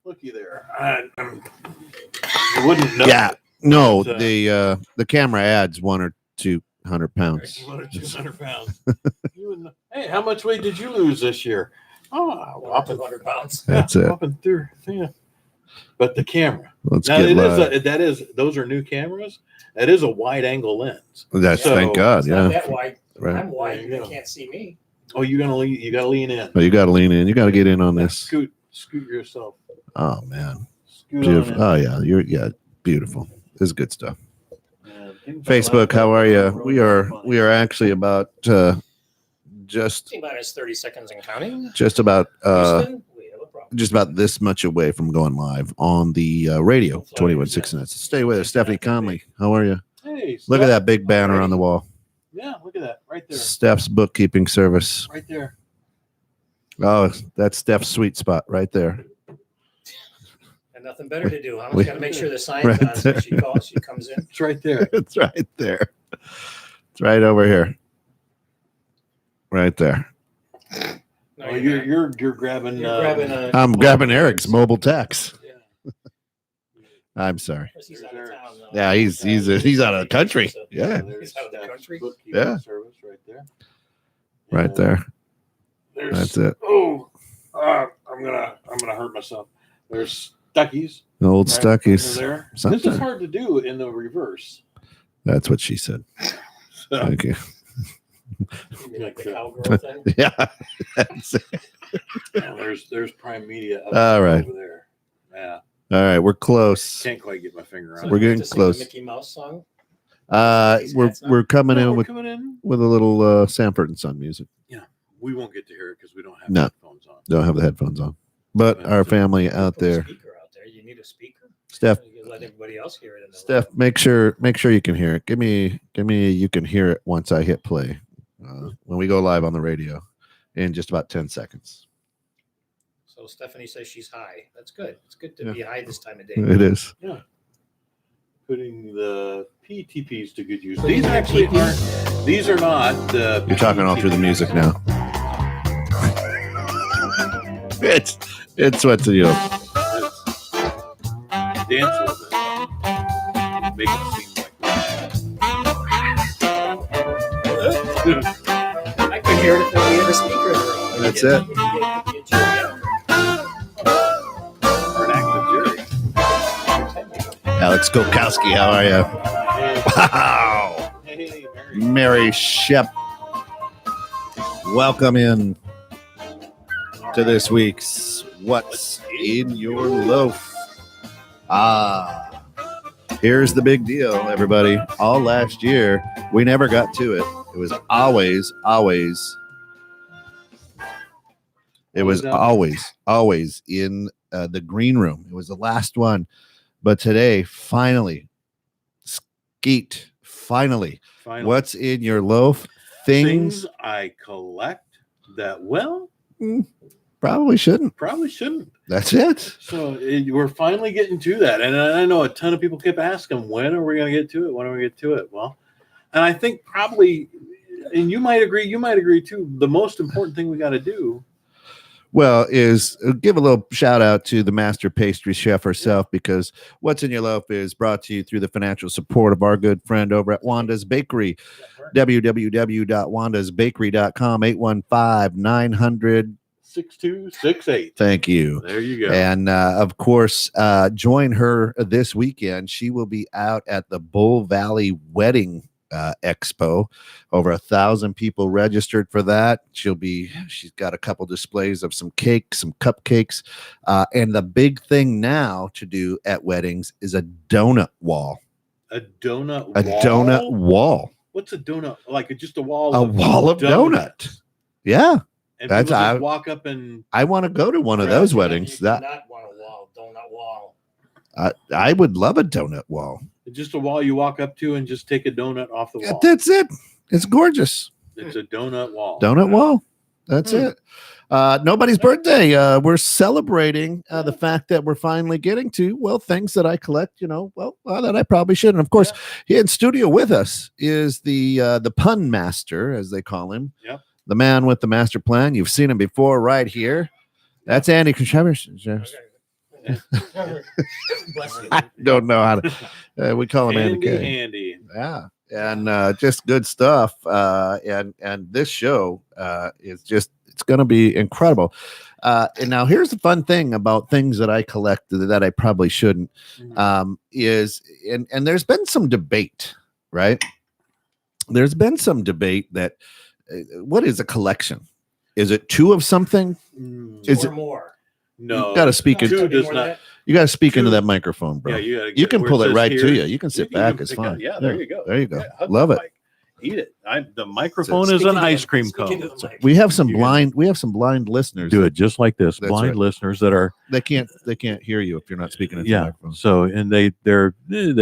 looky there. You wouldn't know. Yeah, no, But, the camera adds 100 or 200 pounds. 100 or 200 pounds. You wouldn't know. Hey, how much weight did you lose this year? Oh, up 200 pounds. That's it. Up and through. Yeah. But the camera. Let's Now, get those are new cameras. That is a wide angle lens. That's So, thank God. It's Yeah. not that wide. Right. I'm wide. There you You go. can't see me. Oh, you gotta lean in. Oh, you got to lean in. You got to get in on this. Scoot yourself. Oh man, Scoot beautiful. on Oh yeah, beautiful. This is good stuff. in. Facebook, how are you? We are actually about just T-minus 30 seconds and counting. about Houston, we have a problem. just about this much away from going live on the radio 21.6 nets. Stay with us, Stephanie Conley. How are you? Hey, Look at Steph. that big banner on the wall. Yeah, look at that right there. Steph's bookkeeping service. Right there. Oh, that's Steph's sweet spot right there. And nothing better to do. Huh? We- Got to make sure the sign's Right on so she calls. She comes in. It's right there. It's right there. It's right over here. Right there. No, Oh, you're you're not. grabbing. You're grabbing a. I'm grabbing Eric's mobile text. Yeah. I'm sorry. He's out of town, though. Yeah, he's out of the country. Yeah, There's He's out of the Steph's country. bookkeeping Yeah. service right there. right And there. There's, That's it. Oh, I'm gonna hurt myself. There's Stuckies. The old right Stuckies. over there. This Something. is hard to do in the reverse. That's what she said. So, Thank you. You mean like the cowgirl thing? Yeah. That's it. there's Prime Media up All right. over there. Yeah, All right, we're close. can't quite get my finger So on We're it. you have getting to sing close. The Mickey Mouse song. We're coming No, in we're with coming in. a little Sanford and Son music. We won't get to hear it because we don't have No. headphones on. Don't have the headphones on, but our family out Put a there. Speaker out there. You need a speaker. Steph, You let everybody else hear it. In the Steph, room. make sure you can hear it. Give me you can hear it once I hit play when we go live on the radio in just about 10 seconds. So Stephanie says she's high. That's good. It's good to Yeah. be high this time of day. It is. Putting the PTPs to good use. Putting These the actually PTPs? aren't. These are not the. You're talking all through the music now. It's what you know. Dance a little bit. Make it seem like that. I can hear it if we have a speaker in the room. That's You it. get Jerry Or an active Jerry. Alex Kokowski, how are you? Wow. Hey, Mary Shep. Welcome in to this week's What's in Your Loaf? Here's the big deal, everybody. All last year, we never got to it. It was always in the green room. It was the last one. But today, finally, Skeet, finally, Finally. what's in your loaf? Things I collect that, probably shouldn't. probably shouldn't. That's it. So we're finally getting to that. And I know a ton of people kept asking, when are we going to get to it? When are we going to get to it? Well, and I think probably, and you might agree too, the most important thing we got to do. Well, is give a little shout out to the master pastry chef herself, because What's in Your Loaf is brought to you through the financial support of our good friend over at Wanda's Bakery. www.wandasbakery.com, 815-900. 6268. Thank you. There you go. And of course, join her this weekend. She will be out at the Bull Valley Wedding Expo. Over 1,000 people registered for that. She's got a couple displays of some cakes, some cupcakes, and the big thing now to do at weddings is a donut wall. A donut A wall? donut wall. What's a donut? Like just a wall? A wall of donut. Yeah, And That's- people I- just walk up and I want to go to one of those weddings. You do That not want a wall, donut wall. I would love a donut wall. just a wall you walk up to and just take a donut off the wall. That's it. It's gorgeous. It's a donut wall. Donut wall. That's it. Nobody's birthday. We're celebrating the fact that we're finally getting to, things that I collect, that I probably shouldn't. Of course, here in studio with us is the pun master, as they call him. Yep. The man with the master plan. You've seen him before right here. That's Andy Contribution. Okay. Bless you. I don't know how to. We call him Andy K. handy. Yeah, and just good stuff. And this show is just it's going to be incredible. And now here's the fun thing about things that I collect that I probably shouldn't. Is and there's been some debate, right? There's been some debate that what is a collection? Is it two of something? Is Or it more? No, you got to speak No, into two gotta be does more than not. that. you got to speak Two- into that microphone, bro. Yeah, you gotta You get can where pull it says right here. to you. You can sit You back. can It's pick up- fine. Yeah, there you go. There you go. Yeah, hug Love that it. mic. Eat it. The microphone Speak is an into the- ice cream speak into cone. the mic. We have some You can- blind listeners. Do it just like this. That's Blind right. listeners that are They can't hear you if you're not speaking into the yeah. microphone. So and they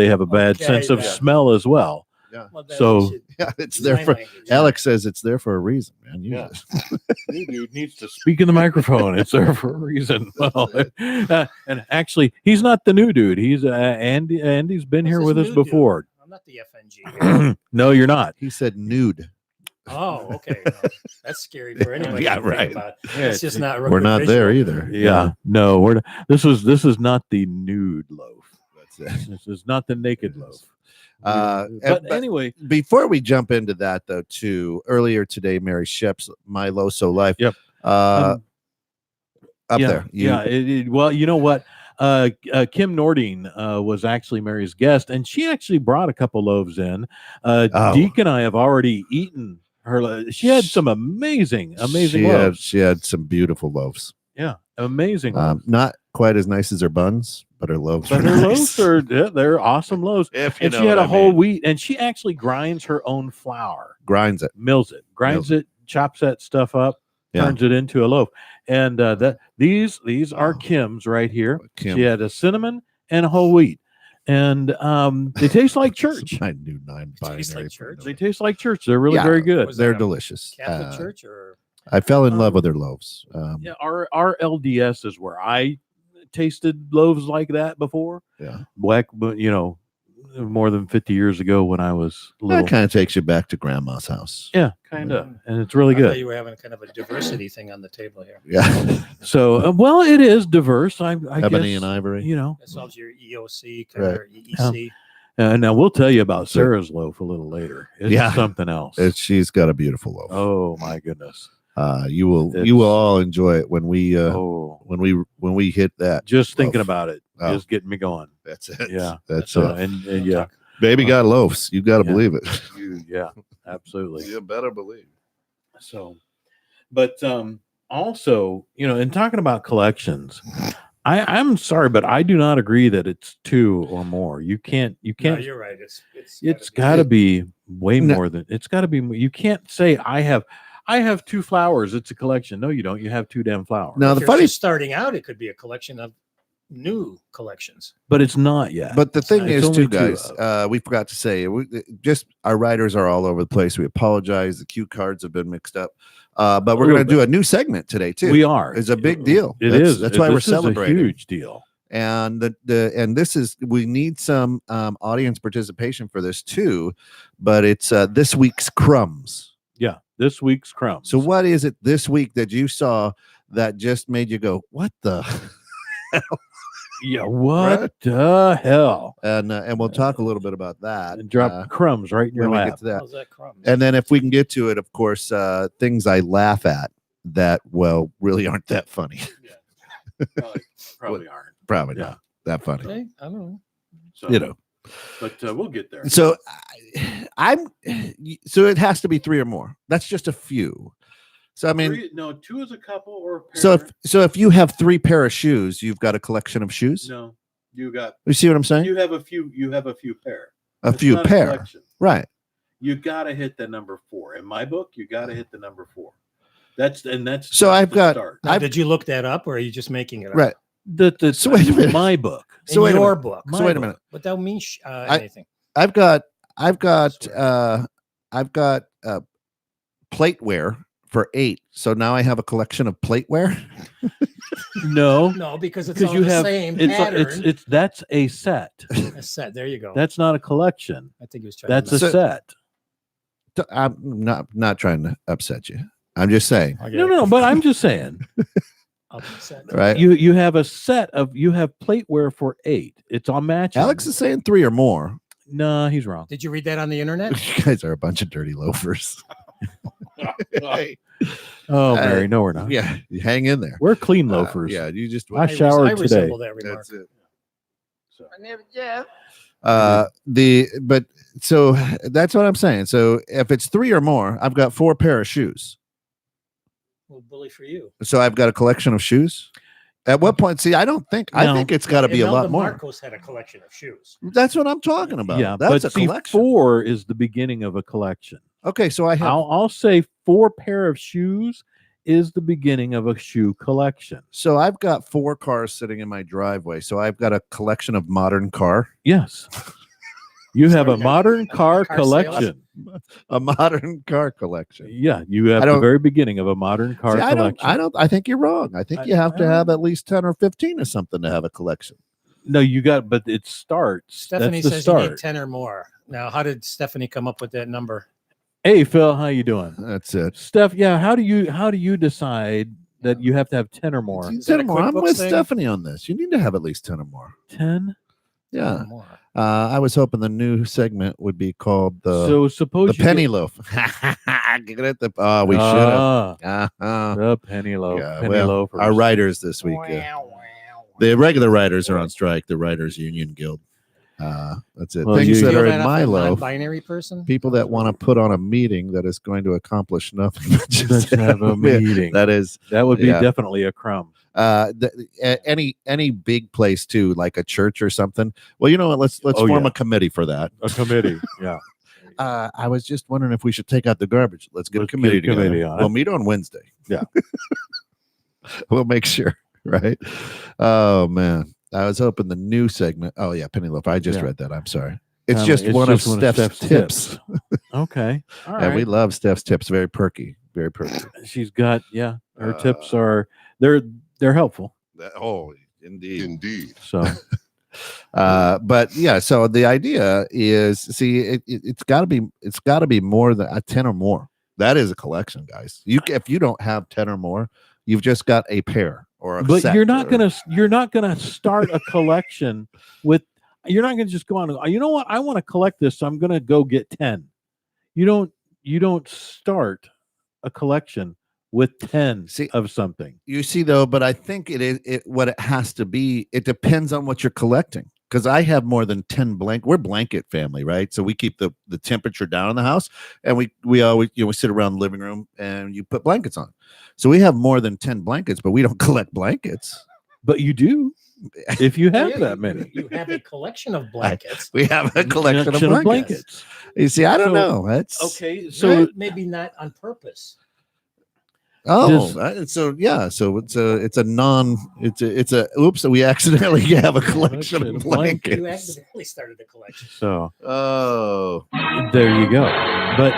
have a bad Okay, sense of yeah. smell as well. Yeah. Well, then So- we should Yeah, it's sign there for language. Alex says it's there for a reason, man. Use Yeah. it. New dude needs to speak in the microphone. It's there for a reason. Well, and actually, he's not the new dude. He's Andy. Andy's been What's here this with us new dude? before. I'm not the FNG. No, you're not. He said nude. Oh, okay. No, that's scary for anybody. Yeah, to think right. about. Yeah, It's just not. We're not there either. Yeah, no, we're not. This is not the nude loaf. That's it. This is not the naked loaf. But Anyway, before we jump into that, though, too, earlier today, Mary Shep's My Low So Life. Yep. Up yeah, there. Well, you know what? Kim Nordine was actually Mary's guest, and she actually brought a couple loaves in. Deke and I have already eaten her. She had some amazing loaves. She had some beautiful loaves. Yeah, amazing. Loaves. Not quite as nice as her buns, but her loaves But are her nice. loaves are they're awesome loaves. If you And know she had what a I whole mean. wheat, and she actually grinds her own flour, Grinds it. mills it, grinds it, chops that stuff up, Yeah. turns it into a loaf. And these are Kim's right here. Kim. She had a cinnamon and a whole wheat, and they taste like church. I knew nine binary. Tastes like for church? no- They taste like church. They're really Yeah. very good. Was They're that a delicious. Catholic church or I fell in love Um, with their loaves. Yeah, our LDS is where I tasted loaves like that before. Yeah. Black, but more than 50 years ago when I was little. That kind of takes you back to grandma's house. Yeah, kind of, and it's really I thought good. you were having kind of a diversity thing on the table here. Yeah. So, well, it is diverse. I Ebony guess, and ivory. Mm-hmm. That solves your EOC Right. or EEC. Now we'll tell you about Sarah's loaf a little later. It's Yeah. something else. She's got a beautiful loaf. Oh my goodness. You will It's- all enjoy it when we when we hit that. Just thinking loaf. about it, Oh. just getting me going. That's it. Yeah. That's So, it. and yeah, Baby got loaves. You got to Yeah. believe it. yeah, absolutely. You better believe. So, but also, in talking about collections, I'm sorry, but I do not agree that it's two or more. You can't. No, you're right. It's got to be way No. more than. It's got to be. You can't say I have two flowers. It's a collection. No, you don't. You have two damn flowers. Now If the you're funny, just starting out, it could be a collection of new collections. But it's not yet. but the thing It's is, only too, two guys, we forgot to say, just our writers are all over the place. We apologize. The cue cards have been mixed up, but we're little going to do a new segment today too. we are. It's a big deal. It That's- is. that's why we're This is a celebrating. huge deal. And and this is we need some audience participation for this too, but it's this week's crumbs. Yeah. This week's crumbs. So what is it this week that you saw that just made you go, what the? Yeah. What the hell? And we'll talk a little bit about that. And drop crumbs right in your when we lap. get to that. How's that crumbs? And then if we can get to it, of course, things I laugh at that really aren't that funny. Probably aren't. Probably Yeah. not that funny. Okay, I don't know. So, but we'll get there. So so it has to be three or more. That's just a few. So I mean, two is a couple or a pair. so if you have three pair of shoes, you've got a collection of shoes. No, you got. You see what I'm saying? You have a few. You have a few pair. A It's few not pair, collection. right? You got to hit the number 4. In my book, you got to hit the number 4. That's So that's I've the got- start. Now, did you look that up, or are you just making it up? Right. So wait a minute. My book. In So wait a your minute. book. So wait a minute. But that means I- anything. I've got Swear. plateware for 8. So now I have a collection of plateware. No, No, because it's because all you the have same it's pattern. it's that's a set. A set. There you go. That's not a collection. I think he was trying. That's to a So- set. I'm not trying to upset you. I'm just saying. I get No, it. no, but I'm just saying. Of the set. Right. You have a set of you have plateware for 8. It's all matching. Alex is saying 3 or more. No, he's wrong. Did you read that on the internet? You guys are a bunch of dirty loafers. Oh, Mary, no, we're not. Yeah, you hang in there. We're clean loafers. Yeah, you just I showered I today. resemble that remark. That's it. So. But so that's what I'm saying. So if it's 3 or more, I've got 4 pair of shoes. Well, bully for you. So I've got a collection of shoes. At what point? See, I think it's got to be a lot more. Marcos had a collection of shoes. That's what I'm talking about. Yeah, that's but a collection. 4 is the beginning of a collection. Okay, so I have. I'll say 4 pair of shoes is the beginning of a shoe collection. So I've got 4 cars sitting in my driveway. So I've got a collection of modern car. Yes. You have a Sorry, modern car car collection. A modern car collection. Yeah, you have the very beginning of a modern car See, collection. I think you're wrong. I think you have to have at least 10 or 15 or something to have a collection. No, but it starts. Stephanie That's the says start. you need 10 or more. Now, how did Stephanie come up with that number? Hey, Phil, how you doing? That's it. Steph, yeah, how do you decide that you have to have 10 or more? 10 or more. I'm QuickBooks with thing? Stephanie on this. You need to have at least 10 or more. 10? Yeah. 10 or more. I was hoping the new segment would be called So suppose the penny loaf. We should have. The penny loaf. Yeah, penny well, loafers. our writers this week. The regular writers are on strike. The Writers Union Guild. That's it. Well, Things you that Feel are that in off my a loaf. non-binary person. People that want to put on a meeting that is going to accomplish nothing. But Just have a meeting. That would be yeah. definitely a crumb. Any big place too, like a church or something. Well, you know what? Let's form a committee for that. A committee. Yeah. I was just wondering if we should take out the garbage. Let's get a committee together. on it. We'll meet on Wednesday. Yeah. We'll make sure. Right. Oh man. I was hoping the new segment. Oh yeah, penny loaf. I just read that. I'm sorry. It's just one of Steph's tips. Okay. All right. And we love Steph's tips. Very perky. Very perky. She's got her tips are they're helpful. Indeed. So but yeah, so the idea is, see, it's got to be more than 10 or more. That is a collection, guys. If you don't have 10 or more, you've just got a pair or a but set. you're not gonna start a collection with. You're not gonna just go on. You know what? I want to collect this, so I'm gonna go get 10. You don't start a collection with 10 of something. You see, though, but I think what it has to be. It depends on what you're collecting. Because I have more than 10 we're blanket family, right? So we keep the temperature down in the house, and we always we sit around the living room and you put blankets on. So we have more than 10 blankets, but we don't collect blankets. But you do, if you have that many. You have a collection of blankets. We have a collection of blankets. You see, I don't know. That's okay. So maybe not on purpose. Oh, so yeah, so it's a oops, we accidentally have a collection of blankets. You accidentally started a collection. So there you go. But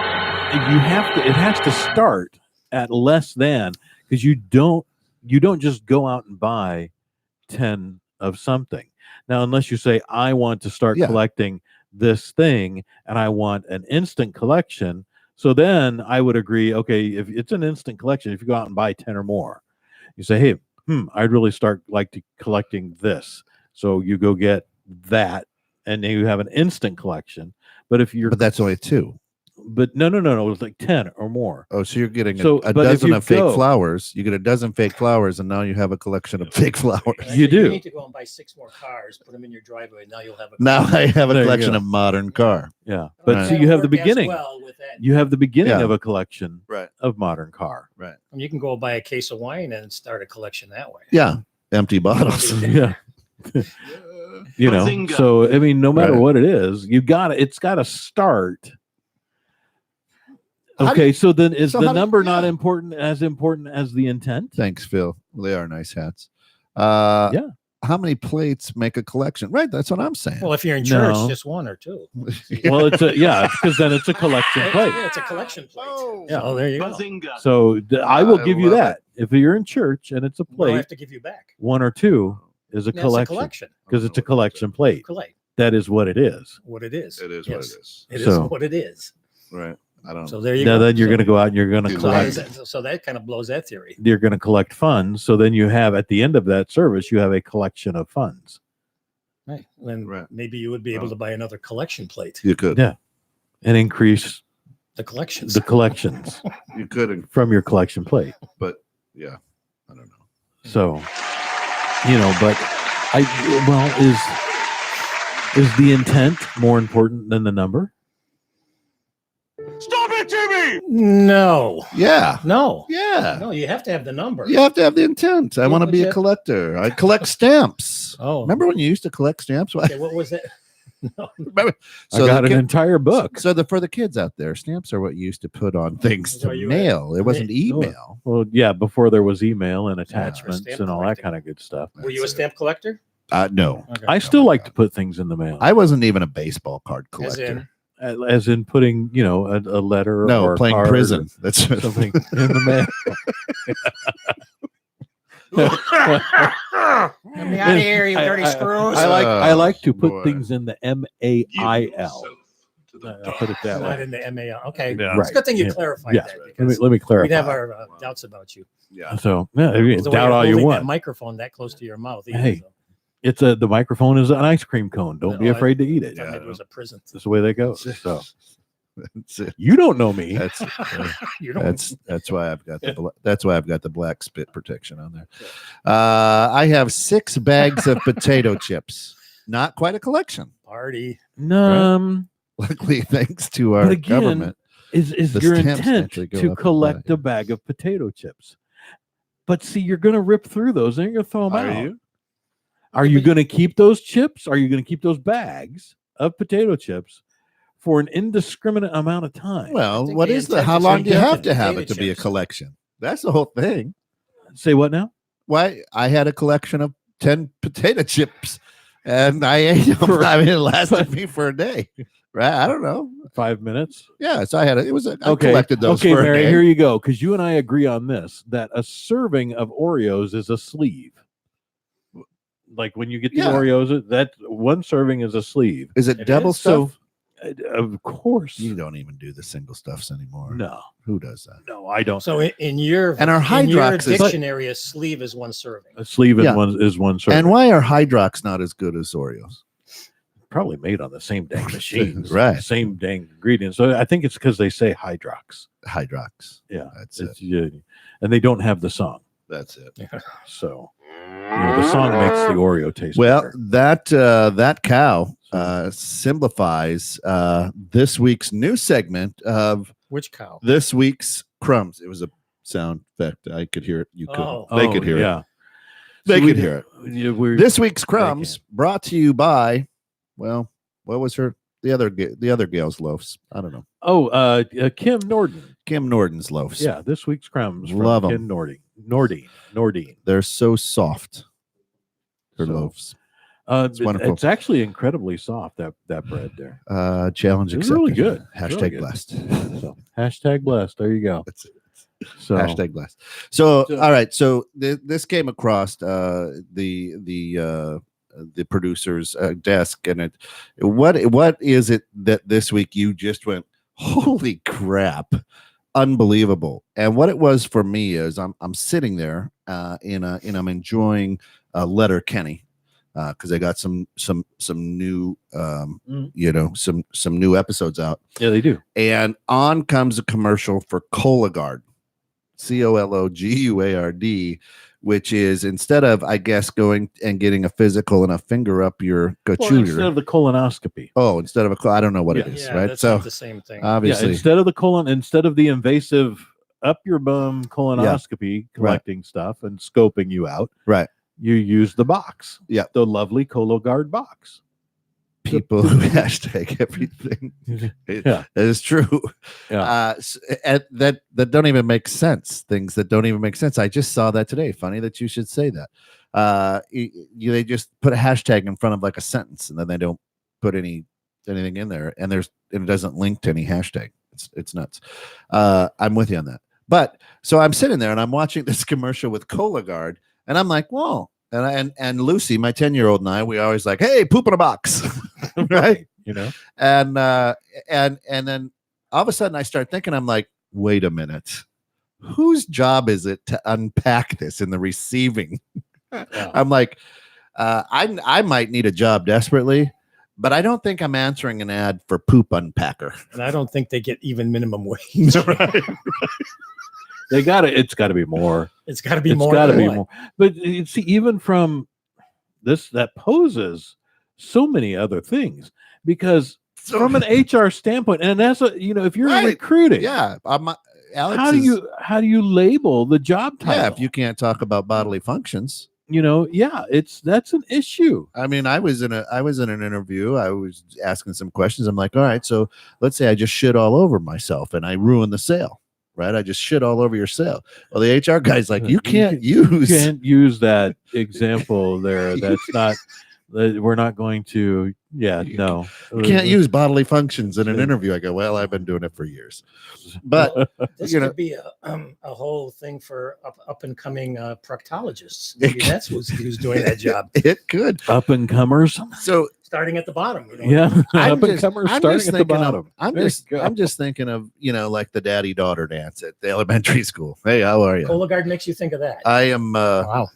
it has to start at less than, because you don't just go out and buy 10 of something. Now, unless you say, I want to start collecting this thing and I want an instant collection. So then I would agree, okay, if it's an instant collection, if you go out and buy 10 or more, you say, hey, I'd really start collecting this. So you go get that, and then you have an instant collection. But that's only 2. But no, it's like 10 or more. Oh, so you're getting a dozen of fake flowers. You get a dozen fake flowers, and now you have a collection of fake flowers. You do. You need to go and buy 6 more cars, put them in your driveway. Now you'll have a. Now I have a collection of modern car. Yeah, but see, you have the beginning. You have the beginning of a collection of modern car. Right. And you can go buy a case of wine and start a collection that way. Yeah, empty bottles. Yeah. So I mean, no matter what it is, it's got to start. Okay, so then is the number not important as the intent? Thanks, Phil. They are nice hats. Yeah. How many plates make a collection? Right, that's what I'm saying. Well, if you're in church, just 1 or 2. Well, because then it's a collection plate. Yeah, it's a collection plate. Yeah. Oh, there you go. So I will give you that. If you're in church and it's a plate, I have to give you back 1 or 2 is a collection because it's a collection plate. That is what it is. What it is. It is what it is. It is what it is. Right. I don't So know. there you Now go. then you're So- going to go out and you're going to Do so, how collect. does that, so that kind of blows that theory. You're going to collect funds. So then you have at the end of that service, you have a collection of funds. Right. Then Right. maybe you would be able to buy another collection plate. You could. Yeah. And increase The collections. the collections You could. from your collection plate. But yeah, I don't know. So, but is the intent more important than the number? Stop it, Jimmy! No. Yeah. No. Yeah. No, you have to have the number. You have to have the intent. I Yeah, want to but be a you- collector. I collect stamps. Oh. Remember when you used to collect stamps? Okay, what was that? No. Remember? I got the an kid- entire book. So for the kids out there, stamps are what you used to put on things So to you mail. It wasn't Yeah. email. Well, yeah, before there was email and attachments stamp and all that collecting. kind of good stuff. Were you a That's it. stamp collector? No. Okay. I still like to put things in the mail. I wasn't even a baseball card As collector. in, As in putting, a letter No, or a playing card prison. or That's something in the mail. Get me out of here, you dirty screws. I like to put boy. things in the MAIL. I'll put it that Not way. in the MAL. Okay. Yeah. It's a Right. good thing you Yeah. clarified Yeah. that Let me, because let me clarify. we'd have our doubts about you. Yeah. So yeah, you The way doubt you're all you holding want. That microphone that close to your mouth. either, Hey. so. It's the microphone is an ice cream cone. Don't be Oh, I- afraid to eat it. I thought Yeah. it was a prison. That's the way that goes. So That's it. you don't know me. That's You don't. that's why I've got the black spit protection on there. I have 6 bags of potato chips. Not quite a collection. Party. Luckily, thanks to our But again, government. is the your stamps intent actually go to up in collect value. a bag of potato chips? But see, you're going to rip through those and you're going to throw them Are out. you? Are you going to keep those chips? Are you going to keep those bags of potato chips for an indiscriminate amount of time? Well, think what the is the? intent How is long to do you get have the to have potato it to be a chips. collection? That's the whole thing. Say what now? Why I had a collection of 10 potato chips, and I ate them. I mean, it lasted me for a day. Right? I don't know. 5 minutes? Yeah, so I had it. It was. I Okay. collected those Okay, for a Mary, day. here you go. Because you and I agree on this that a serving of Oreos is a sleeve. Like when you get the Yeah. Oreos, that one serving is a sleeve. Is it It double is? stuff? So, of course. You don't even do the single stuffs anymore. No, Who does that? no, I don't. So in your And our in your Hydrox is- dictionary, a sleeve is one serving. A sleeve Yeah. is one serving. And why are Hydrox not as good as Oreos? Probably made on the same dang machines, Right. Same dang ingredients. So I think it's because they say Hydrox. Hydrox. Yeah, That's it. it's, yeah, and they don't have the song. That's it. So the song makes the Oreo taste Well, better. that cow symbolifies this week's new segment of Which cow? this week's crumbs. It was a sound effect. I could hear it. You couldn't. Oh. They could hear it. yeah. They So could we- hear it. Yeah, we're, This week's crumbs brought to you by, well, what was her? The other gal's loaves. I don't know. Kim Norden. Kim Norton's loaves. Yeah, this week's crumbs from Love 'em. Kim Nordine. They're so soft. Her So, loaves. It's wonderful. It's actually incredibly soft. That bread there. Challenge It's accepted. really good. It's Hashtag really good. blessed. So hashtag blessed. There you go. That's it. So Hashtag blessed. So, So- all right. So this came across the producer's desk, and what is it that this week you just went, holy crap, unbelievable? And what it was for me is I'm sitting there and I'm enjoying Letter Kenny because I got some new some new episodes out. yeah, they do. And on comes a commercial for Cologuard, COLOGUARD, which is instead of, I guess, going and getting a physical and a finger up your Well, gachuter. instead of the colonoscopy. Instead of I don't know what it Yeah. is, Yeah, right? that's So not the same thing. obviously, Yeah, instead of the invasive up your bum colonoscopy collecting stuff and scoping you out, right? you use the box. Yeah. The lovely Cologuard box. People who hashtag everything. Yeah. It is true. Yeah. That don't even make sense. Things that don't even make sense. I just saw that today. Funny that you should say that. They just put a hashtag in front of like a sentence, and then they don't put anything in there, and it doesn't link to any hashtag. It's nuts. I'm with you on that. But so I'm sitting there and I'm watching this commercial with Cologuard, and I'm like, whoa. And Lucy, my 10-year-old, and I, we always like, hey, poop in a box. Right. You know? And then all of a sudden I start thinking, I'm like, wait a minute. Whose job is it to unpack this in the receiving? Yeah. I'm like, I might need a job desperately, but I don't think I'm answering an ad for poop unpacker. And I don't think they get even minimum wage. They got to. It's got to be more. It's got to be It's more. got to than be what? more. But you see, even from this, that poses so many other things because from an HR standpoint, and that's if you're Right. Alex, recruiting, how do you label the job title? yeah, if you can't talk about bodily functions. That's an issue. I mean, I was in an interview. I was asking some questions. I'm like, all right, so let's say I just shit all over myself and I ruin the sale, right? I just shit all over your sale. Well, the HR guy's like, you can't use that example there. That's not. We're not going to. Yeah, no. You can't use bodily functions in an interview. I go, well, I've been doing it for years, but This you know, could be a whole thing for up and coming proctologists. Maybe that's who's doing that job. it could. Up and comers. So Starting at the bottom. Yeah, I'm up and just- comers I'm starting just at the thinking of- bottom. I'm just thinking of, like the daddy-daughter dance at the elementary school. Hey, how are you? Cologuard makes you think of that. I am. Wow.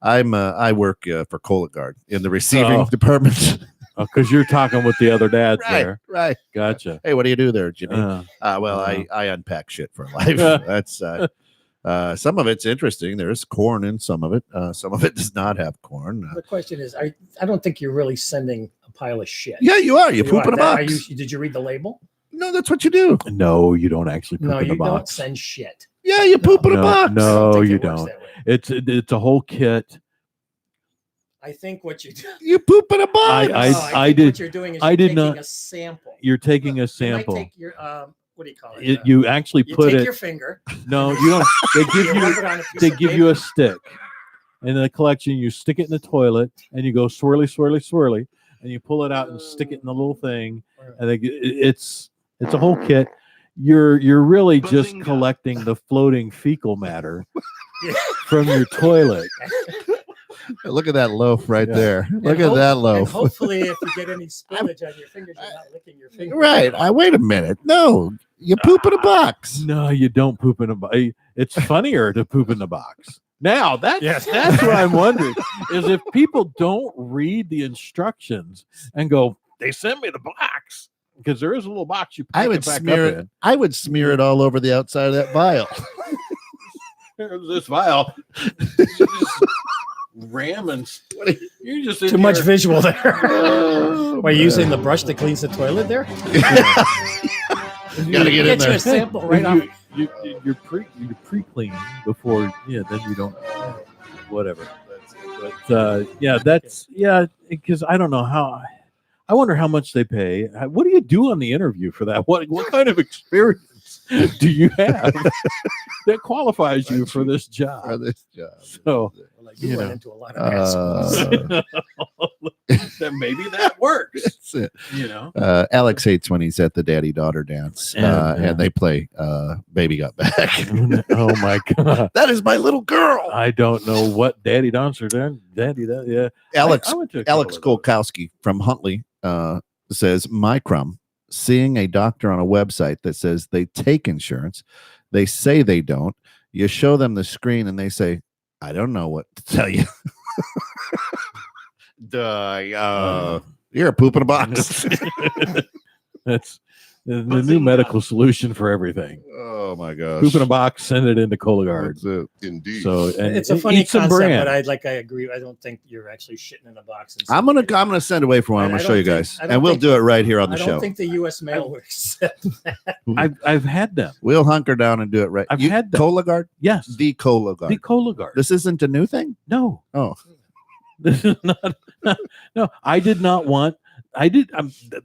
I work for Cologuard in the receiving Oh. department. Because you're talking with the other dads there. Right. Gotcha. Hey, what do you do there, Jimmy? Well, uh. I unpack shit for life. That's some of it's interesting. There's corn in some of it. Some of it does not have corn. The question is, I don't think you're really sending a pile of shit. Yeah, you are. You poop in a box. Did you read the label? No, that's what you do. No, you don't actually poop No, in you the don't box. send shit. Yeah, you poop in a No, box. no. think you it works don't. that way. It's a whole kit. I think what you do. You poop in a box. I think did- What you're doing is I you're did taking not- a sample. You're taking a You might sample. take your what do you call it? You actually You put take it. your finger. No, you don't. They give You you. rub it on a piece They of give you a paper. stick. In the collection, you stick it in the toilet, and you go swirly, swirly, swirly, and you pull it out and stick it in the little thing, and it's a whole kit. You're really just Bazinga. collecting the floating fecal matter Yeah. from your toilet. Look at that loaf right Yeah. there. Look And at that And loaf. hopefully, if you get any spillage on your fingers, you're not licking your fingers. Right. Wait a minute. No, you poop in a box. No, you don't poop in a box. It's funnier to poop in the box. Now that's Yes. that's what I'm wondering is if people don't read the instructions and go, they sent me the box because there is a little box you pack I would it back smear up it. in. I would smear it all over the outside of that vial. Here's this vial. You just ram and you're just in Too much here. visual there. Oh, Are you using the brush that cleans the toilet there? Gotta get in Get you there. a sample right off. You're pre-clean before. Yeah, then you don't. Whatever. But because I don't know how. I wonder how much they pay. What do you do on the interview for that? What kind of experience do you have that qualifies you for this For job? this job. So You You run know. into a lot of assholes. then maybe that works. That's it. You know. Alex hates when he's at the daddy-daughter dance Yeah. and they play Baby Got Back. Oh my god. That is my little girl. I don't know what daddy dancer then. Daddy, that yeah. Alex I went to a couple Alex of those. Kolkowski from Huntley says, my crumb, seeing a doctor on a website that says they take insurance, they say they don't. You show them the screen and they say, I don't know what to tell you. You're a poop in a box. That's the new medical solution for everything. Oh my gosh. Poop in a box, send it into Cologuard. That's it. Indeed. So and It's a eat funny some concept, bran. but I agree. I don't think you're actually shitting in a box. And I'm sending it. gonna send away for one. I'm I gonna show don't you think- guys, I don't and we'll think- do it right here on the I don't show. think the U.S. mail would accept that. I've had them. We'll hunker down and do it right. I've had them. Cologuard, Yes, the Cologuard. the Cologuard. This isn't a new thing. No. Oh. This is not. No, I did not want. I did.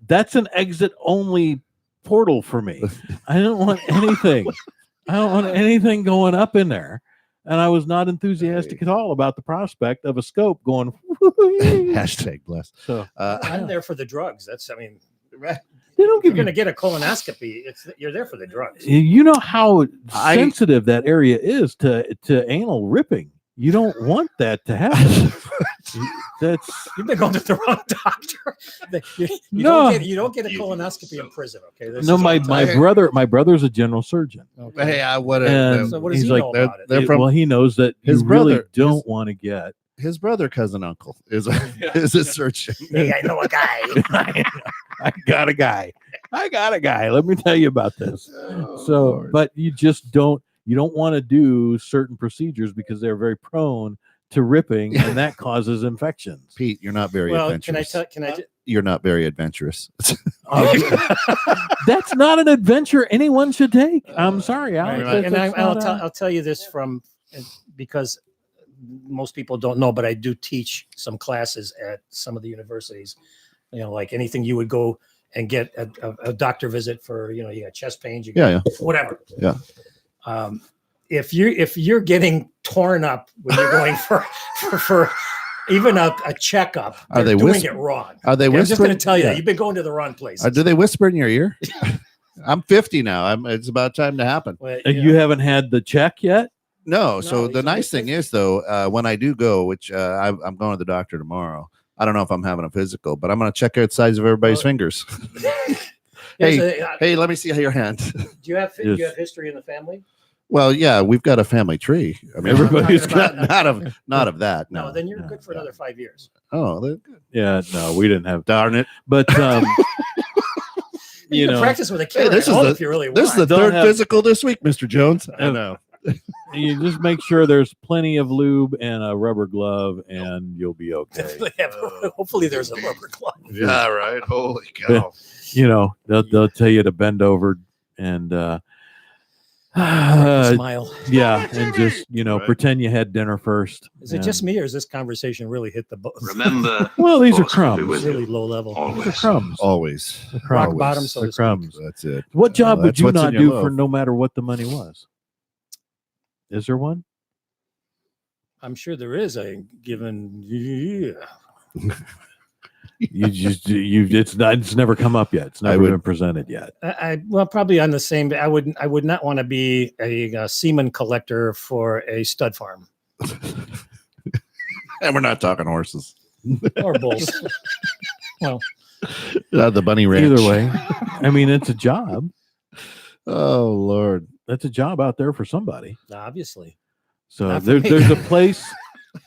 That's an exit only portal for me. I don't want anything. I don't want anything going up in there. And I was not enthusiastic at all about the prospect of a scope going. Hashtag bless. So I'm there for the drugs. That's, I mean, Right. they don't you're give going you. to get a colonoscopy. You're there for the drugs. You know how I- sensitive that area is to anal ripping. You don't want that to happen. that's You've been going to the wrong doctor. You No. don't get a colonoscopy in prison. Okay. This no. is My all time. brother's a general surgeon. Okay. Hey, I would And have. So what does he's he like, know about it? they're from well, he knows that his you really brother- don't want to get. his brother, cousin, uncle is a surgeon. Hey, I know a guy. I got a guy. Let me tell you about this. Oh, So, Lord. but you just don't want to do certain procedures because they're very prone to ripping, and that causes infections. Pete, you're not very Well, adventurous. can I You're not very adventurous. That's not an adventure anyone should take. I'm sorry, Right. Alex. And That's not I'll tell you this because most people don't know, but I do teach some classes at some of the universities. You know, like anything you would go and get a doctor visit for. You know, you got chest pains, you got whatever. Yeah. If you're getting torn up when you're going for even a checkup, Are they're they doing whisper- it wrong. Are they Okay, I'm just going whispering? to tell you Yeah. that you've been going to the wrong place. Do they whisper in your ear? I'm 50 now. It's about time to happen. Well, You haven't had the check yet? No. No, So the he's nice thing is, though, when I do go, which I'm going to the doctor tomorrow. I don't know if I'm having a physical, but I'm going to check out the size of everybody's Well, fingers. Hey, Hey, let me see your hand. do you have Yes. history in the family? Well, yeah, we've got a family tree. I mean, Everybody's I'm talking got not of that. No, No. then you're No, good for another 5 years. Oh, they're good. Yeah, no, we didn't have. Darn it! But You can know, practice with a camera this at is home the- if you really want. This is the Don't third have- physical this week, Mr. Jones. I Uh, know. you just make sure there's plenty of lube and a rubber glove, and you'll be okay. Hopefully there's a rubber glove. Yeah, right. Holy cow! You know, they'll tell you to bend over and Smile. yeah, and just Right. pretend you had dinner first. Is it just me, or is this conversation really hit the Remember, Well, these are Force will be crumbs. with you. really low level? These are always. crumbs. Always. The Rock crumbs. bottom, so The to speak. crumbs. That's it. What job would That's you what's not in your do loaf. for no matter what the money was? Is there one? I'm sure there is a given. Yeah. It's never come up yet. It's I never would- been presented yet. Well, probably on the same. I would not want to be a semen collector for a stud farm And we're not talking horses. or bulls. Well, The bunny ranch. Either way, I mean, it's a job. Oh Lord. That's a job out there for somebody. obviously. So Not for me. there's a place.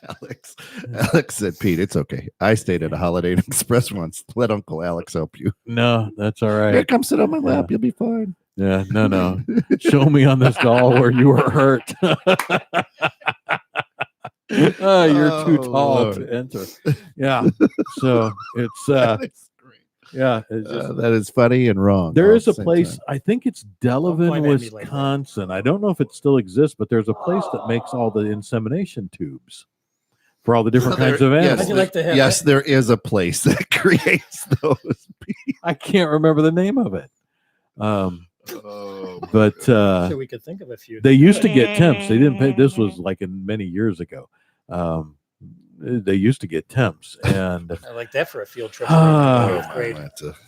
Alex said, Pete, it's okay. I stayed at a Holiday Inn Express once. Let Uncle Alex help you. No, that's all Here, right. come sit on my lap. Yeah. You'll be fine. Yeah, no. Show me on this doll where you were hurt. You're too Oh, tall Lord. to enter. Yeah. So it's That is great. yeah. It's just, That is funny and wrong. there all is at a the same place. time. I think it's point Delavan, at me like that. Wisconsin. I don't know if it still exists, but there's a place that makes all the insemination tubes for all the different kinds of Yes, animals. How'd you like to have yes, that? there is a place that creates those. I can't remember the name of it. Oh, But Sure, we could think of a few. they used to get temps. They didn't pay. This was like in many years ago. They used to get temps, and I like that for a field trip. Ah. Great.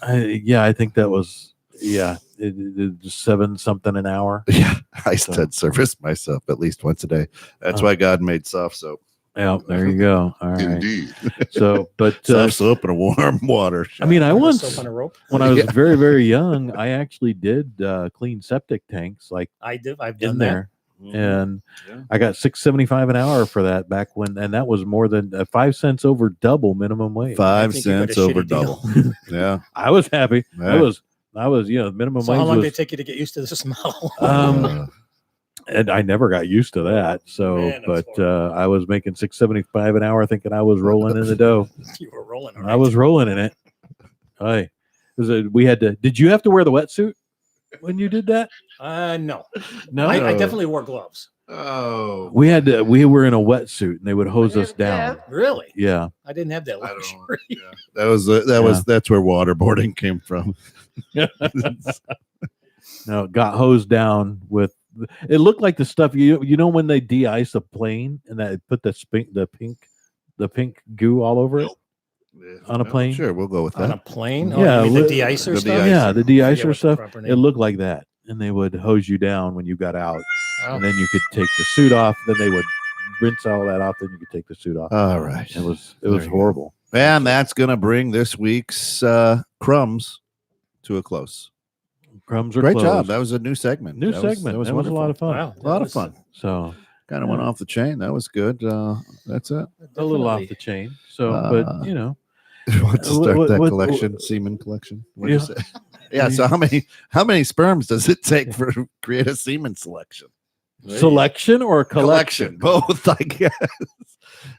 I think that was it 7 something an hour. Yeah, I said service myself at least once a day. That's why God made soft soap. Yeah, there you go. All right. Indeed. So, but Soft soap and warm water. I mean, I Soap once on a rope. when I was Yeah. very very young, I actually did clean septic tanks like I've done in that. there. And Yeah. I got $6.75 an hour for that back when, and that was more than 5 cents over double minumum wage. 5 think you got a cents over shitty deal. double. Yeah. I was happy. Yeah. I was, minimum So wage how long was, did it take you to get used to the smell? and I never got used to that. So, Man, that's but I was making $6.75 an hour, thinking I was rolling in the dough. You were rolling. I was rolling in it. Hey, we had to. Did you have to wear the wetsuit when you did that? No. No, I definitely wore gloves. Oh. we had to. We were in a wetsuit, and they would hose us down. Really? Yeah. I didn't have that I don't luxury. Yeah. That's where waterboarding came from. No, it got hosed down with. It looked like the stuff you know when they de-ice a plane and that put the pink goo all over it. On a plane? Sure, we'll go with On a that. plane? Yeah, Oh, you mean the li- de-icer the stuff? de-icer. Yeah, the I forget de-icer what the stuff. proper It name- looked like that, and they would hose you down when you got out, Oh. and then you could take the suit off. Then they would rinse all that off, then you could take the suit off. All right. It was There you go. horrible. And that's going to bring this week's Crumbs to a close. Crumbs are Great closed. job. That was a new segment. New That segment. Was, That was a lot of fun. Wow, A lot of fun. So Kind of went off the chain. That was good. That's it. a little off Definitely. the chain. So, Uh, but you know, Want to start that what- collection, semen collection? What'd you Yeah. say? Yeah. So how many sperms does it take for to create a semen selection? selection or collection? Both, I guess.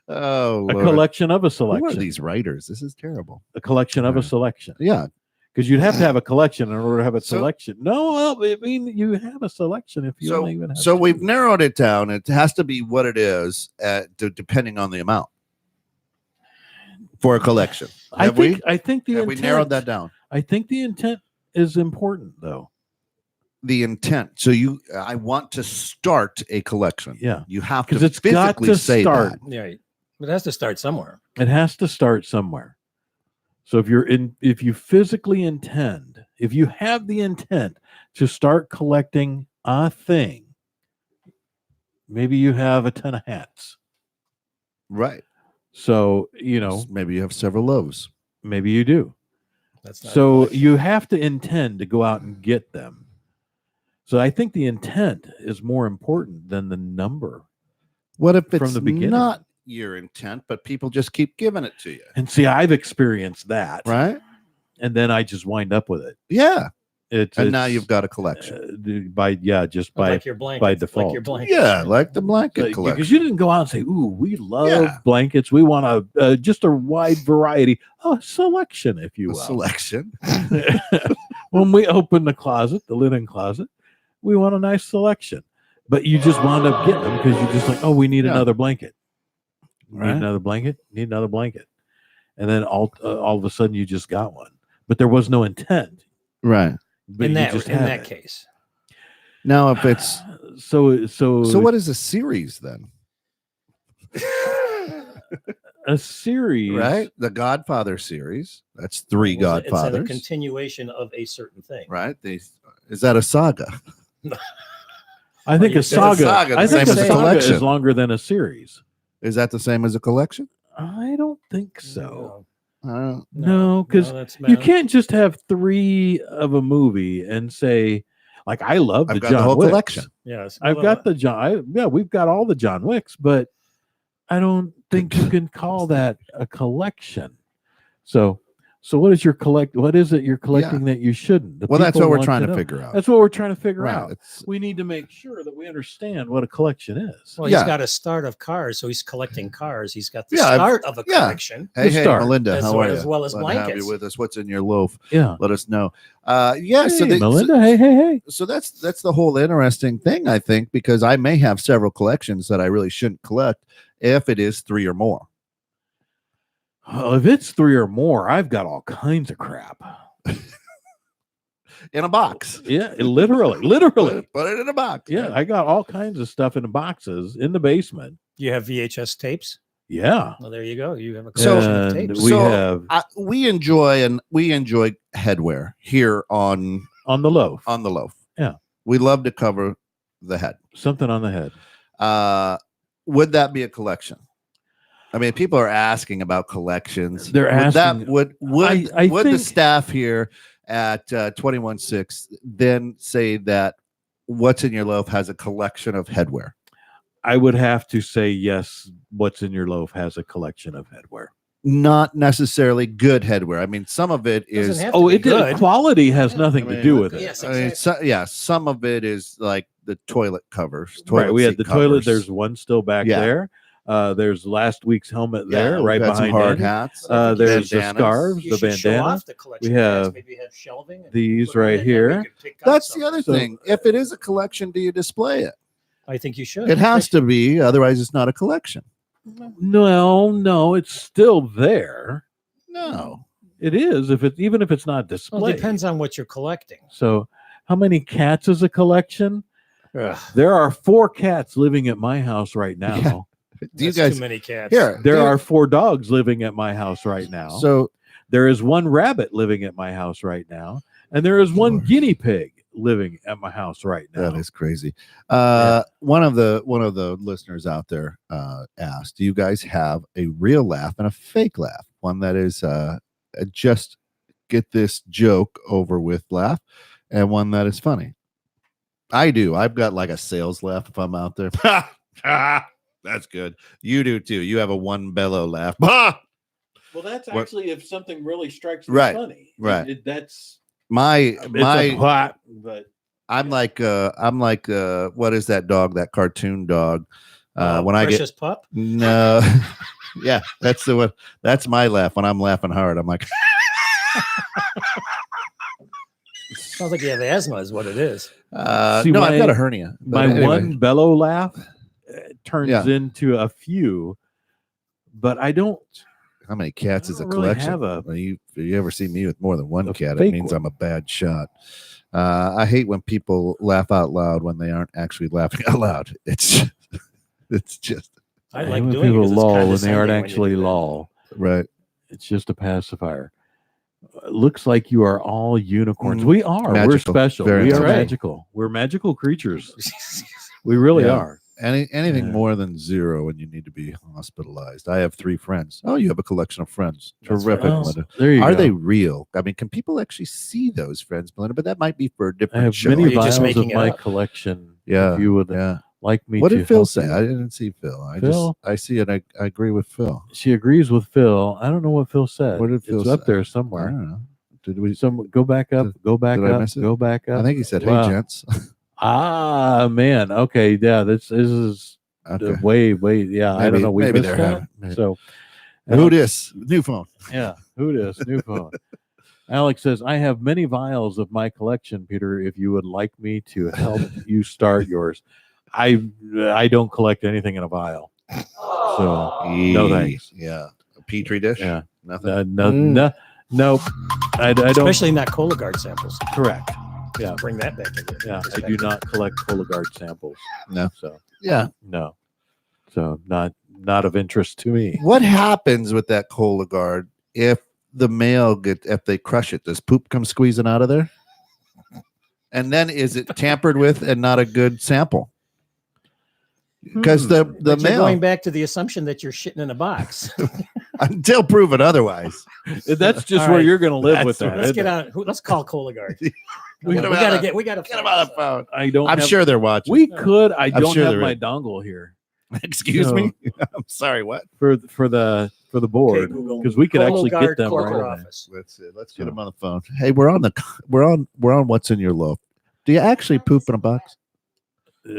Oh, A Lord. collection of a Who are selection. these writers? This is terrible. A collection of a Right. selection. Yeah. Because you'd have to have a collection in order to have a So- selection. No, well, I mean you have a selection if you only even have So two. we've narrowed it down. It has to be what it is, depending on the amount for a collection. I Have think the Have intent, we narrowed that down? I think the intent is important though. The intent. So I want to start a collection. Yeah. You have to Because it's got physically to say start. that. Yeah, it has to start somewhere. It has to start somewhere. So if you physically intend, if you have the intent to start collecting a thing, maybe you have a ton of hats. Right. So, you know, Maybe you have several loaves. maybe you do. That's not So collection. you have to intend to go out and get them. So I think the intent is more important than the number. What if From it's the beginning. not your intent, but people just keep giving it to you? And see, I've experienced that. Right? And then I just wind up with it. Yeah. It's And now you've got a collection. just by like your blanket, by Like default. your blanket. Yeah, like the blanket Like, collection. because you didn't go out and say, "Ooh, we love Yeah. blankets. We want just a wide variety, a selection, if you A will." selection. When we open the closet, the linen closet, we want a nice selection. But you just wound up getting them because you're just like, "Oh, we need Yeah. another blanket. Right. Need another blanket. Need another blanket." And then all of a sudden, you just got one. But there was no intent. Right. But In you that just in had that it. case, Now, if it's So what is a series then? a series, Right? The Godfather series. That's three Well, it's a Godfathers. continuation of a certain thing. Right? Is that a saga? I think you a said a saga. saga, I the think same a as a saga collection. is longer than a series. Is that the same as a collection? I don't think so. No, because that's you can't just have three of a movie and say, like, I love the I've got John the whole Wicks. collection. Yes, I've got the John. Yeah, we've got all the John Wicks, but I don't think you can call that a collection. So what is your collect? What is it you're collecting that you shouldn't? The Well, that's people what we're want trying to know. figure out. That's what we're trying to figure Right. out. It's- We need to make sure that we understand what a collection is. Well, Yeah. he's got a start of cars, so he's collecting cars. He's got the Yeah, start of a yeah. collection. Hey, The hey, start. Melinda, As how well- are as you? well as Glad to have you blankets. with us. What's in your loaf? Yeah. Let us know. Yeah. So, Hey, Melinda. Hey. so that's the whole interesting thing, I think, because I may have several collections that I really shouldn't collect if it is three or more. Well, if it's three or more, I've got all kinds of crap. In a box. Yeah, literally. Put it in a box. Yeah, I got all kinds of stuff in the boxes in the basement. You have VHS tapes. Yeah. Well, there you go. You have a So- collection of And tapes. we So, have we enjoy headwear here on on the loaf the loaf. Yeah. We love to cover the head. something on the head. Would that be a collection? I mean, people are asking about collections. They're asking- Would I the think- staff here at 21.6 then say that What's in Your Loaf has a collection of headwear? I would have to say yes. What's in Your Loaf has a collection of headwear. Not necessarily good headwear. I mean, some of it is. Doesn't have to Oh, be it good. quality has nothing I to mean, do with it. Yes, I mean, exactly. some of it is like the toilet covers. Right. We seat had the toilet. covers. There's one still back Yeah. there. There's last week's helmet Yeah, there, we've right got some behind hard Danny. hats. There's the bandanas. scarves, You the should show bandana. off the collection. We have maybe have shelving. and these put it in right it, and we here. could pick out That's the something. other So- thing. If it is a collection, do you display it? I think you should. It has to be, otherwise it's not a collection. No, it's still there. No. It is even if it's not displayed. Well, it depends on what you're collecting. So, how many cats is a collection? Ugh, There are 4 cats living at my house right now. Yeah. Do you that's guys too many cats. here? There do- are 4 dogs living at my house right now. so There is 1 rabbit living at my house right now, and there is 1 Lord. guinea pig living at my house right now. That is crazy. Yeah. One of the listeners out there asked, do you guys have a real laugh and a fake laugh? One that is just get this joke over with laugh, and one that is funny. I do. I've got like a sales laugh if I'm out there. That's good. You do too. You have a one bellow laugh. Well, that's What- actually if something really strikes me Right, funny. right. That's my it's a plot, but I'm like what is that dog? That cartoon dog. When I get Precious Pup. no, yeah, that's the one. That's my laugh when I'm laughing hard. I'm like, Sounds like you have asthma, is what it is. See, no, my- I've got a hernia. But My anyway. one bellow laugh turns Yeah. into a few, but I don't. How many cats I is a don't really collection? have a- Well, you ever see me with more than one a cat, it fake means one. I'm a bad shot. I hate when people laugh out loud when they aren't actually laughing out loud. It's just I hate like when doing it people 'cause it's lull when they condescending aren't when you actually do that. lull. right. It's just a pacifier. Looks like you are all unicorns. Mhm. We are. We're Magical. special. Very We are nice. magical. We're magical creatures. We really Yeah. are. Anything Yeah. more than zero and you need to be hospitalized. I have 3 friends. Oh, you have a collection of friends. That's Terrific, right. Melinda. There you Are go. they real? I mean, can people actually see those friends, Melinda? But that might be for a I different have show. many You're just vials of making it my up. collection. Yeah, If you would yeah. like me What to did Phil help say? you. I didn't see Phil. Phil? I see it. I agree with Phil. She agrees with Phil. I don't know what Phil said. What did Phil it's up say? there I somewhere. don't know. Did we? Go back up. Go back did I up. miss it? Go back up. I think he said, "Hey, Wow. gents." Ah, man. Okay. Yeah. This is Okay. way. Yeah. I don't know. We maybe missed they're that. having. So, Who dis? New phone. yeah. Who dis? New phone. Alex says, I have many vials of my collection, Peter, if you would like me to help you start yours. I don't collect anything in a vial. So, no thanks. Yeah. A petri dish. Yeah. Nothing. Nope. I don't. Especially not Cologuard samples. Correct. Yeah. Bring that back into Yeah. I do perspective. not collect Cologuard samples. No. So, Yeah. no. So, not of interest to me. What happens with that Cologuard if the male if they crush it? Does poop come squeezing out of there? And then is it tampered with and not a good sample? Because the But you're male, going back to the assumption that you're shitting in a box. until proven otherwise. That's just All where right. you're going to live That's with that. Let's isn't get it? on. Let's call Cologuard. we Get him gotta out get. We gotta Get him on the phone. I don't. I'm have- sure they're watching. we could. I I'm don't sure have they're my in. dongle here Excuse So- me. I'm sorry. What? for the board Google. because we could actually Cologuard get them corporate right away. office. Let's get So- him on the phone. Hey, we're on What's in Your Loaf. Do you actually poop in a box?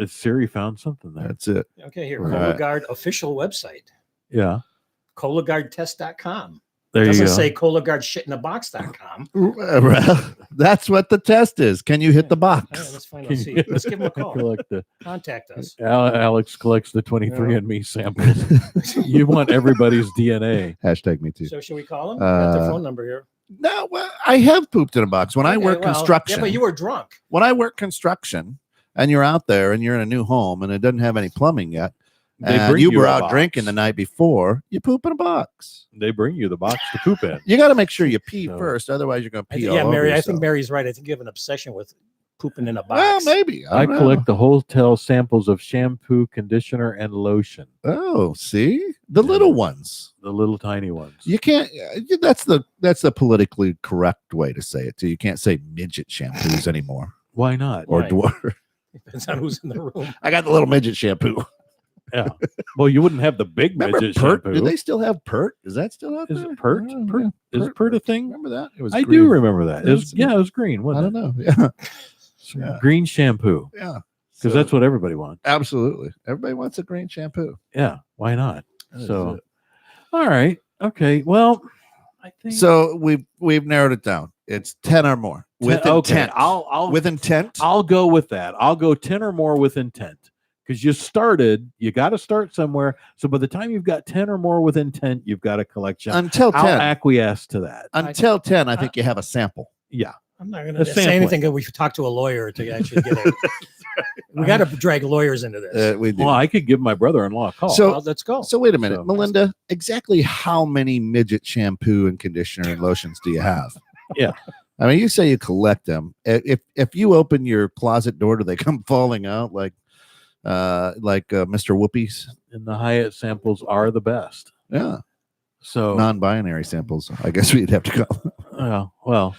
Siri found something there. That's it. Okay, here. Right. Cologuard official website. Yeah, Cologuardtest.com. there you Doesn't go. say Cologuardshitinabox.com. Well, that's what the test is. Can you hit the All right, box? let's find out. Can See, you- let's give him a call. Collect the, Contact us. Alex collects the 23andMe samples. You want everybody's DNA. Hashtag me too. So should we call him? We got their Uh, phone number here. No, well, I have pooped in a box when I Okay, work well, construction. Yeah, but you were drunk. When I work construction, and you're out there and you're in a new home and it doesn't have any plumbing yet, They and bring you were a out box. drinking the night before, you poop in a box. They bring you the box to poop in. You got to make sure you pee So- first, otherwise you're going to pee all Yeah, over Mary. I yourself. think Mary's right. I think you have an obsession with pooping in a Well, box. maybe. I don't know. collect the hotel samples of shampoo, conditioner, and lotion. Oh, see the Yeah. little ones. The little tiny ones. You can't. That's the politically correct way to say it. Too. You can't say midget shampoos anymore Why not? or Right. dwarf. Depends on who's in the room. I got the little midget shampoo. Yeah. Well, you wouldn't have the big Remember midget Pert? shampoo. Do they still have Pert? Is that still out Is there? it Pert? Oh, Pert? yeah, Is Pert a thing? Remember that? It was. I green. do remember that. It was, Yes. yeah, it was green, I wasn't don't it? know. Yeah, Some Yeah. green shampoo. yeah. Because that's what everybody wants. Absolutely. Everybody wants a green shampoo. Yeah. Why not? That is So, it. all right. Okay. Well, I think. So we've narrowed it down. It's 10 or more with okay. intent. I'll with intent. I'll go with that. I'll go 10 or more with intent. Because you got to start somewhere. So by the time you've got 10 or more with intent, you've got a collection. Until 10. I'll acquiesce to that. Until 10, I think you have a sample. Yeah. I'm not going The to say sampling. anything. We should talk to a lawyer to actually get it. We got to drag lawyers into this. We do. Well, I could give my brother-in-law a call. So- Well, let's go. So wait a minute, So- Melinda. Exactly how many midget shampoo and conditioner and lotions do you have? Yeah. I mean, you say you collect them. If you open your closet door, do they come falling out like Mr. Whoopies? And the Hyatt samples are the best. Yeah, So non-binary samples. I guess we'd have to go. well,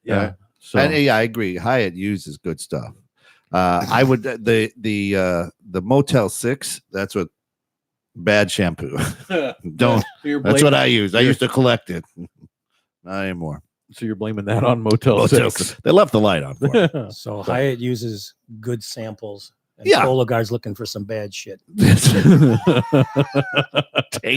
yeah. Right. So And yeah, I agree. Hyatt uses good stuff. I would the Motel 6. That's what bad shampoo. Don't. That's what I use. I used to collect it. Not anymore. So you're blaming that on Motel 6. They left the light on. For it. So Hyatt uses good samples. And Yeah. Cologuard's looking for some bad shit.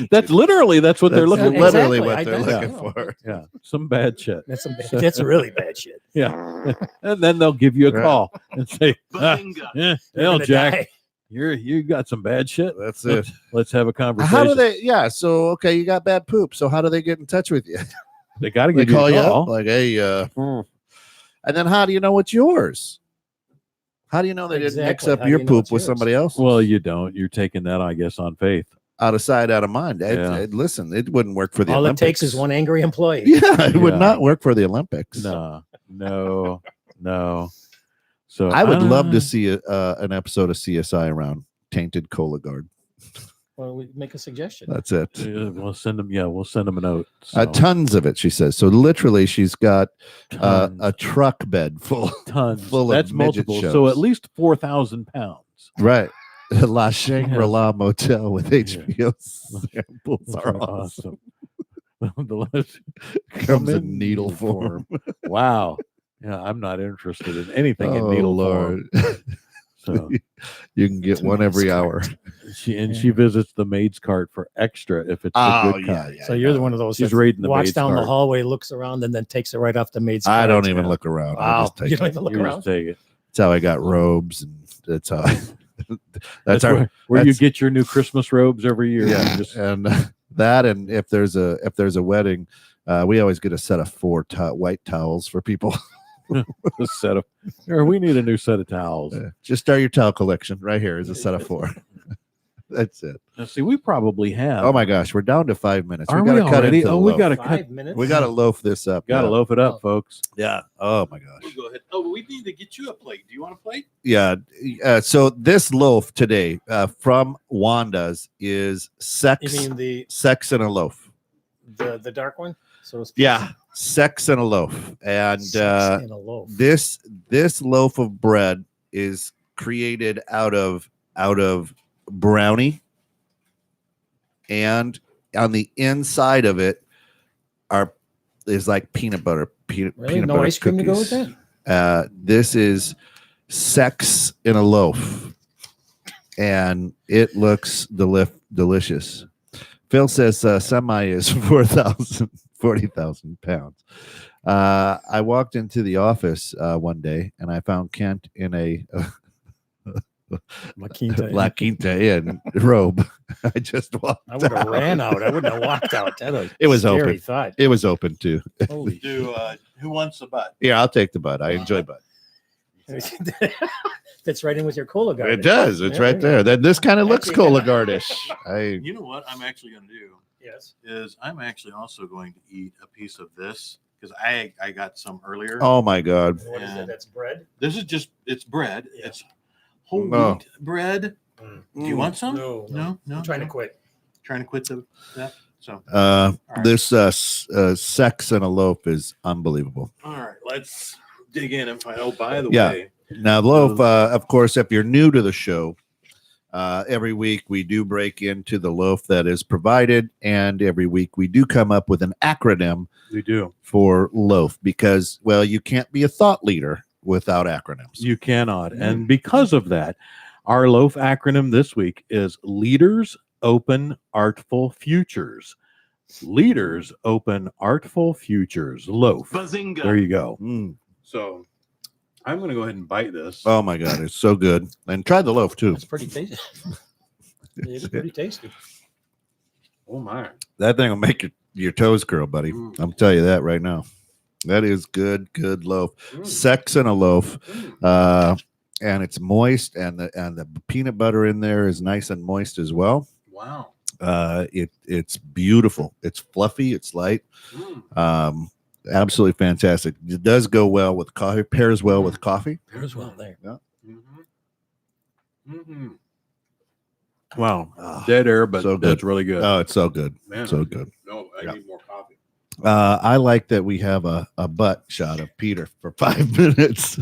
That's literally that's what they're looking for. Literally Exactly. what they're I looking know. for. Yeah, some bad shit. That's really bad shit. Yeah, and then they'll give you a Right. call and say, Bazinga. "Yeah, They're hell, gonna Jack, die. you got some bad shit. That's it. Let's have a conversation." How do they? Yeah. So okay, you got bad poop. So how do they get in touch with you? They got to They give you call a you call. up like, hey, and then how do you know it's yours? How do you know they didn't mix Exactly. up How do your you know poop it's with yours? somebody else? Well, you don't. You're taking that, I guess, on faith. Out of sight, out of mind. Yeah. Listen, it wouldn't work for the All Olympics. it takes is one angry employee. Yeah, it would Yeah. not work for the Olympics. No. So I would love to see an episode of CSI around tainted Cologuard. Well, we make a suggestion. That's it. We'll send them. Yeah, we'll send them a note. Tons of it, she says. So literally, she's got Tons. a truck bed full. Tons. full of That's midget multiple. shows. So at least 4,000 pounds. Right. La Shangri-La Motel with HBO samples Those are awesome. Comes in needle form. Wow. Yeah, I'm not interested in anything in Oh, needle Lord. form. So You can get one every hour. she visits the maid's cart for extra if it's the good kind. So you're the one of those She's that raiding the walks maid's down the cart. hallway, looks around, and then takes it right off the maid's I cart. don't even Yeah. look around. I Wow. just take You don't it. even look You around. just take it. That's how I got robes, and that's how. That's where you that's- get your new Christmas robes every year. Yeah, You just- and that, and if there's a wedding, we always get a set of 4 white towels for people. a set of. Here, we need a new set of towels. Just start your towel collection. Right here is a set of 4. That's it. Now, see, we probably have. Oh my gosh, we're down to 5 minutes. Are gotta we cut already? into the Oh, we loaf. got to cut. 5 minutes. We got to loaf this up. Got to yeah. loaf it up, folks. Yeah. Oh my gosh. We'll go ahead. Oh, we need to get you a plate. Do you want a plate? Yeah. So this loaf today from Wanda's is sex, You mean sex in a loaf. the dark one? So to speak? Yeah, sex in a loaf, and Sex in a loaf. this loaf of bread is created out of brownie, and on the inside of it is like peanut butter. Really? Peanut No butter ice cream to go with cookies. that? This is sex in a loaf, and it looks delicious. Phil says semi is 40,000 pounds. I walked into the office one day and I found Kent in a La Quinta. La Quinta Inn robe. I just walked. I would have out. ran out. I wouldn't have walked out. That was It was scary open. thought. It was open too. Holy Who wants the butt? Yeah, I'll take the butt. I enjoy butt. Fits right in with your cola garden. It does. It's right there. Then this kind of looks Cologardish. You know what I'm actually going to do Yes. is I'm actually also going to eat a piece of this because I got some earlier. Oh my God. What is it? That's bread? This is just it's bread. Yeah. It's whole No. wheat bread. Do you want some? No. I'm trying to quit. Trying to quit that. So This sex in a loaf is unbelievable. all right, let's dig in and find. Oh, by the Yeah. way, Now, loaf, of course, if you're new to the show, every week we do break into the loaf that is provided, and every week we do come up with an acronym We do. for loaf because, well, you can't be a thought leader without acronyms. You cannot. And because of that, our loaf acronym this week is Leaders Open Artful Futures. Leaders Open Artful Futures. Loaf. bazinga. There you go. Mm. So I'm going to go ahead and bite this. Oh my God, it's so good! And try the loaf too. It's pretty tasty. It's pretty tasty. Oh my! That thing will make your toes curl, buddy. Mm. I'm telling you that right now. That is good loaf. Mm. Sex in a loaf. Mm. And it's moist, and the peanut butter in there is nice and moist as well. Wow. It's beautiful. It's fluffy. It's light. Mm. Absolutely fantastic. It does go well with coffee. Pairs well with coffee. Pairs well there. Wow. Oh, Dead air, but so that's good. really good. Oh, it's so good. Man, So good. No, I Yeah. need more coffee. I like that we have a butt shot of Peter for 5 minutes.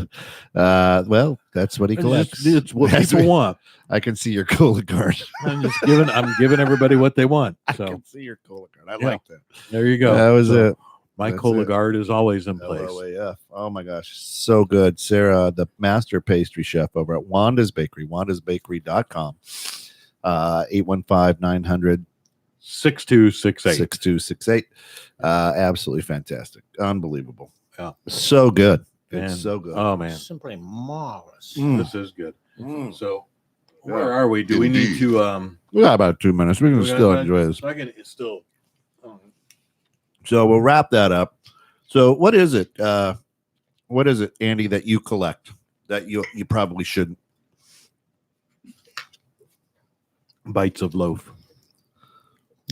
Well, that's what he collects. It's what That's people what- want. I can see your cola card. I'm giving everybody what they want. I So can see your cola card. I Yeah. like that. there you go. That was So it. My That's cola it. guard is always in place. LOAF. Oh my gosh, so good. Sarah, the master pastry chef over at Wanda's Bakery, wandasbakery.com. 815-900 6268. 6268. Absolutely fantastic. Unbelievable. Yeah. So good. Man. It's so good. Oh man, Simply marvelous. Mm. this is good. Mm. So Yeah. where are we? Do we need to We got about 2 minutes. We can We got still that? enjoy this. So I can still. So we'll wrap that up. So what is it? What is it, Andy, that you collect that you probably shouldn't? bites of loaf?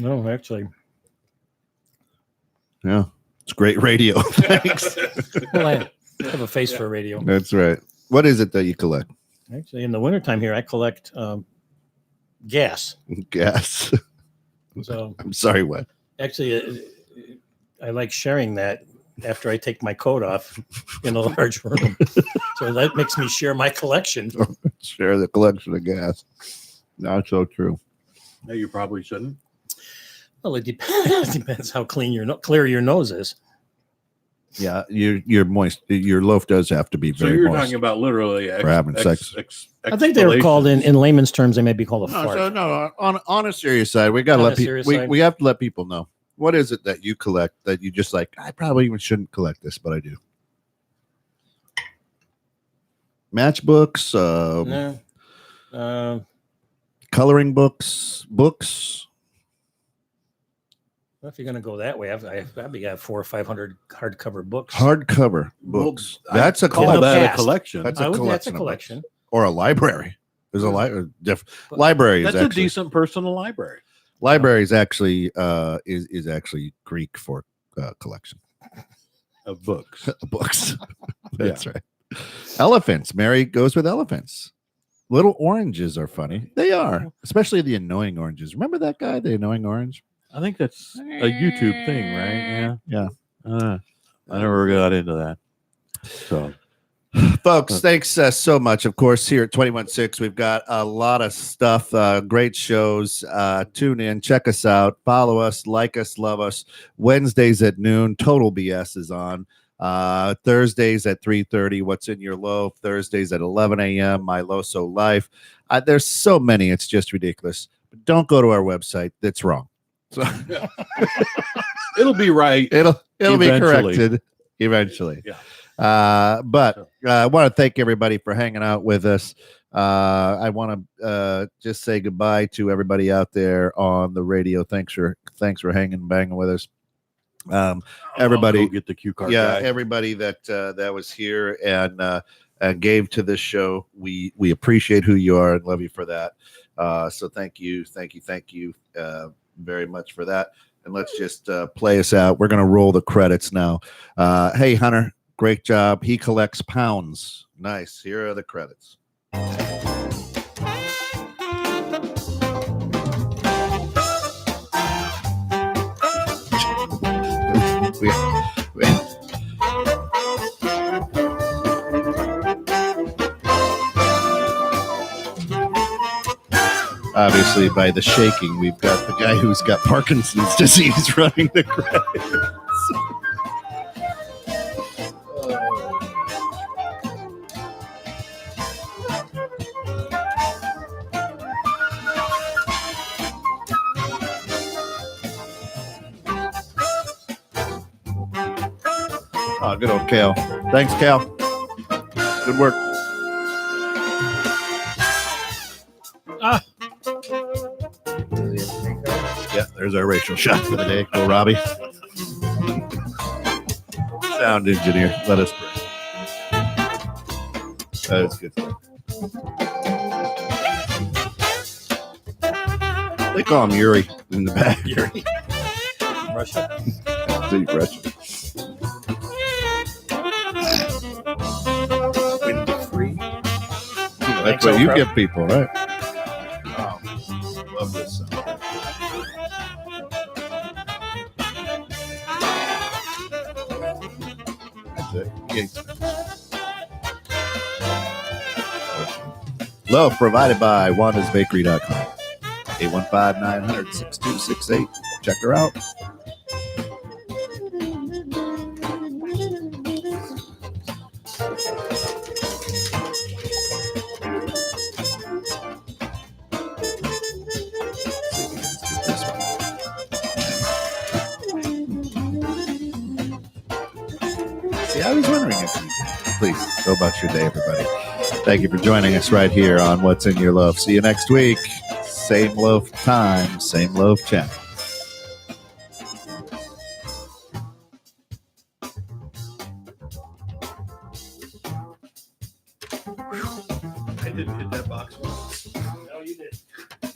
No, actually. Yeah. It's great radio. Thanks. Well, I have a face for radio. That's right. What is it that you collect? Actually, in the wintertime here, I collect gas. Gas. So I'm sorry, what? actually, I like sharing that after I take my coat off in a large room. So that makes me share my collection. Share the collection of gas. Not so true. No, you probably shouldn't. Well, it depends. Depends how clear your nose is. Yeah, you're moist. Your loaf does have to be So very you're moist. talking about literally For having sex. I think they were called in layman's terms. They may be called a No, fart. so no. On a serious side, we gotta On let a people. serious We, side. we have to let people know. What is it that you collect that you just like? I probably even shouldn't collect this, but I do. Matchbooks, No. coloring books. Well, if you're going to go that way, I've probably got 400 or 500 hardcover books. Hardcover Well, books. I That's a call Call collection. that that a Cast. collection. That's I a would, collection. that's a of collection. books. Or a library. There's a But- library. That's Is a actually, decent personal library. library is actually is actually Greek for collection Of books. books. That's right. Elephants. Mary goes with elephants. Little oranges are funny. They are, especially the annoying oranges. Remember that guy, the annoying orange? I think that's a YouTube thing, right? Yeah. I never got into that. So Folks, thanks so much. Of course, here at 21.6, we've got a lot of stuff, great shows. Tune in, check us out, follow us, like us, love us. Wednesdays at noon, Total BS is on. Thursdays at 3:30, What's in Your Loaf? Thursdays at 11 a.m., My Loso Life. There's so many, it's just ridiculous. But don't go to our website. That's wrong. So it'll be right. it'll be Eventually. corrected eventually. Yeah. But I want to thank everybody for hanging out with us. I want to just say goodbye to everybody out there on the radio. Thanks for hanging and banging with us. Everybody, I'll go get the cue card. yeah, guy. everybody that was here and gave to this show. We appreciate who you are and love you for that. So thank you very much for that. And let's just play us out. We're gonna roll the credits now. Hey Hunter, great job. He collects pounds. Nice. Here are the credits. we- Obviously, by the shaking, we've got the guy who's got Parkinson's disease running the credits. Oh, good old Cal. Thanks, Cal. Good work. Yeah, there's our racial shot for the day. Go, Robbie. Sound engineer. Let us pray. That is good stuff. They call him Yuri in the back. Russia. Deep Russian. That's Thanks, what you Oprah. give people, right? Wow. Love this song. That's it. Love provided by wandasbakery.com. 815-900-6268. Check her out. See, I was wondering if you did. Please go about your day, everybody. Thank you for joining us right here on What's in Your Loaf. See you next week. Same loaf time, same loaf channel. I didn't hit that box once.